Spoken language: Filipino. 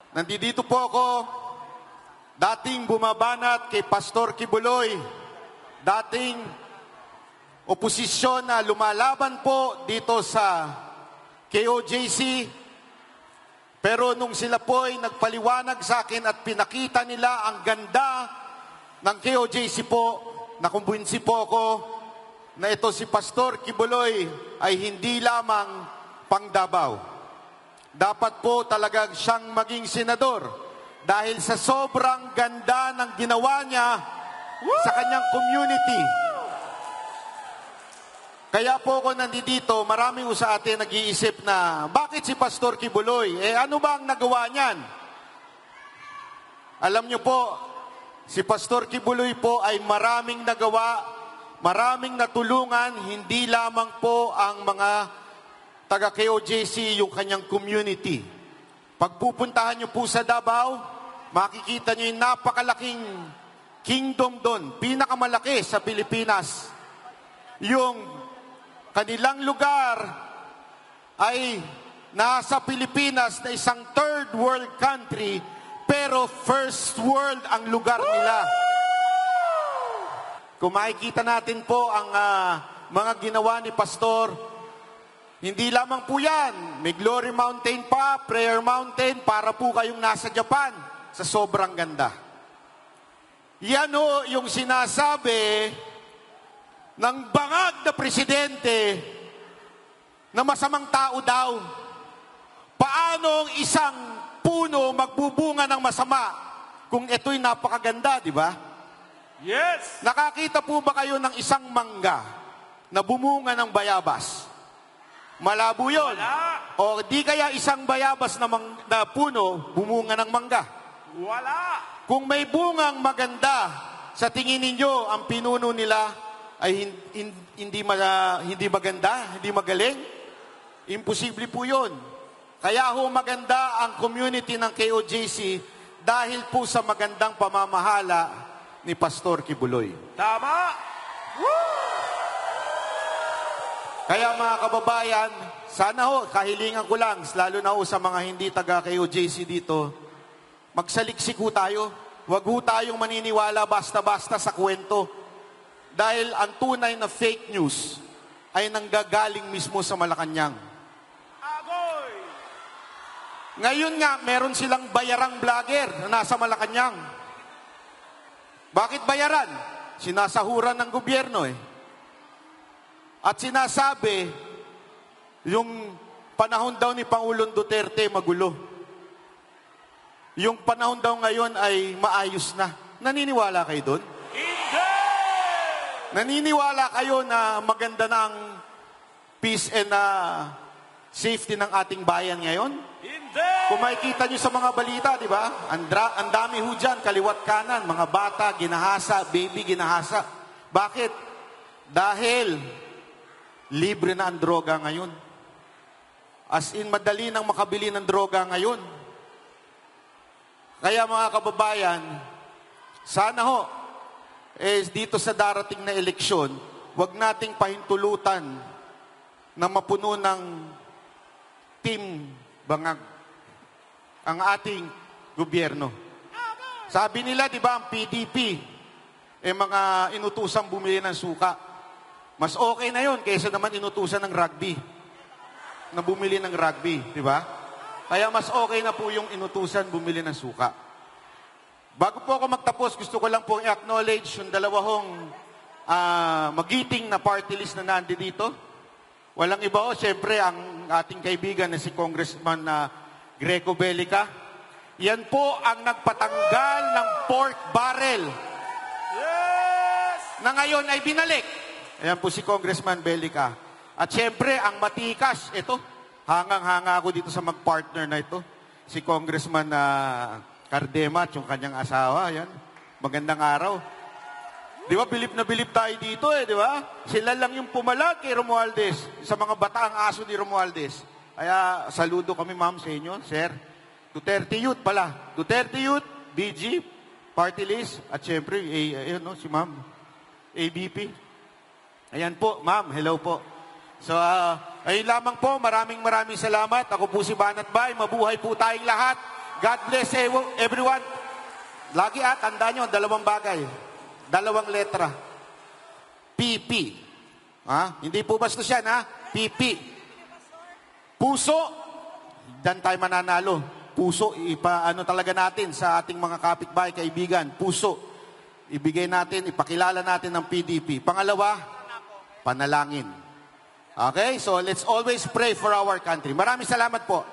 Nandito po ako, dating bumabanat kay Pastor Kibuloy, dating oposisyon na lumalaban po dito sa KOJC. Pero nung sila po ay nagpaliwanag sa akin at pinakita nila ang ganda ng KOJC po, nakumbinsi po ako na ito si Pastor Kibuloy ay hindi lamang pang Davao. Dapat po talagang siyang maging senador dahil sa sobrang ganda ng ginawa niya sa kanyang community. Kaya po ako nandito, marami sa atin nag-iisip na bakit si Pastor Kibuloy? Ano ba ang nagawa niyan? Alam niyo po, si Pastor Kibuloy po ay maraming nagawa, maraming natulungan, hindi lamang po ang mga taga KOJC, yung kanyang community. Pagpupuntahan niyo po sa Davao, makikita niyo yung napakalaking kingdom doon, pinakamalaki sa Pilipinas. Yung kanilang lugar ay nasa Pilipinas na isang third world country, pero first world ang lugar nila. Kung makikita natin po ang mga ginawa ni Pastor, hindi lamang po yan. May Glory Mountain pa, Prayer Mountain, para po kayong nasa Japan sa sobrang ganda. Yan o yung sinasabi ng bangag na presidente na masamang tao daw. Paano ang isang puno magbubunga ng masama kung ito'y napakaganda, di ba? Yes! Nakakita po ba kayo ng isang mangga na bumunga ng bayabas? Malabo yun. Wala. O di kaya isang bayabas na puno, bumunga ng mangga. Wala. Kung may bungang maganda, sa tingin ninyo, ang pinuno nila ay hindi maganda, hindi magaling? Imposible po yun. Kaya ho maganda ang community ng KOJC dahil po sa magandang pamamahala ni Pastor Kibuloy. Tama. Woo! Kaya mga kababayan, sana ho, kahilingan ko lang, lalo na ho sa mga hindi taga KOJC dito, magsaliksik ho tayo. Huwag ho tayong maniniwala basta-basta sa kwento. Dahil ang tunay na fake news ay nanggagaling mismo sa Malacanang. Agoy! Ngayon nga, meron silang bayarang vlogger na nasa Malacanang. Bakit bayaran? Sinasahuran ng gobyerno eh. At sinasabi, yung panahon daw ni Pangulong Duterte magulo. Yung panahon daw ngayon ay maayos na. Naniniwala kayo doon? Hindi! Naniniwala kayo na maganda na ang peace and safety ng ating bayan ngayon? Hindi! Kung makikita nyo sa mga balita, di ba? Ang dami ho dyan, kaliwat kanan, mga bata, ginahasa, baby, ginahasa. Bakit? Dahil libre na ang droga ngayon. As in, madali nang makabili ng droga ngayon. Kaya mga kababayan, sana ho, dito sa darating na eleksyon, huwag nating pahintulutan na mapuno ng team bangag ang ating gobyerno. Sabi nila, di ba, ang PDP, mga inutusang bumili ng suka. Mas okay na yun kaysa naman inutusan ng rugby. Na bumili ng rugby, di ba? Kaya mas okay na po yung inutusan bumili ng suka. Bago po ako magtapos, gusto ko lang po i-acknowledge yung dalawang magiting na party list na nandito. Walang iba ho, siyempre, ang ating kaibigan na si Congressman Greco Bellica. Yan po ang nagpatanggal ng pork barrel. Yes! Na ngayon ay binalik. Ayan po si Congressman Bellica. At siyempre, ang matikas, ito, hangang-hanga ako dito sa mag-partner na ito. Si Congressman Cardema at yung kanyang asawa. Ayan, magandang araw. Di ba, bilib na bilib tayo dito di ba? Sila lang yung pumalag kay Romualdez, sa mga bataang aso ni Romualdez. Kaya, saludo kami ma'am sa inyo, sir. Duterte Youth pala. Duterte Youth, BG, Party List, at siyempre, si ma'am, ABP. Ayan po, ma'am. Hello po. So, ayun lamang po. Maraming salamat. Ako po si Banat Bay. Mabuhay po tayong lahat. God bless everyone. Lagi tandaan nyo, dalawang bagay. Dalawang letra. PP. Hindi po bastos yan, PP. Puso. Diyan tayo mananalo. Puso, ipaano talaga natin sa ating mga kapitbahay, kaibigan. Puso. Ibigay natin, ipakilala natin ng PDP. Pangalawa, panalangin. Okay? So let's always pray for our country. Maraming salamat po.